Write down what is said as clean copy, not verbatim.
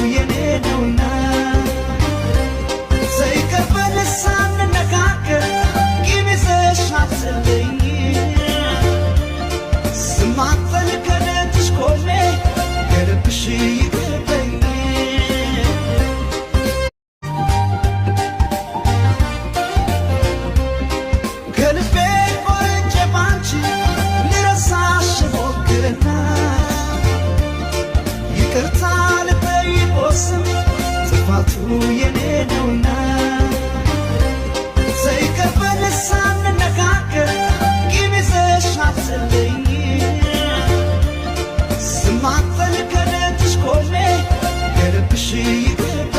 የኔ ነውና ዘይቀበል ሳንነካከር ቂም ይዘሽ አትለኝ ስማጠን ከደጅሽ ቆሜ ከልብሽ ይቅርበኝ ከልቤ ቆርጬ ባንቺ ልረሳሽ ሞክርና ይቅርታ ልጠይቅዎ ስም ጥፋቱ የኔ ነውና ዘይቀበል ሳንነካከር ቂም ይዘሽ አትለኝ ስማጠን ከደጅሽ ቆሜ ከልብሽ ይቅርበኝ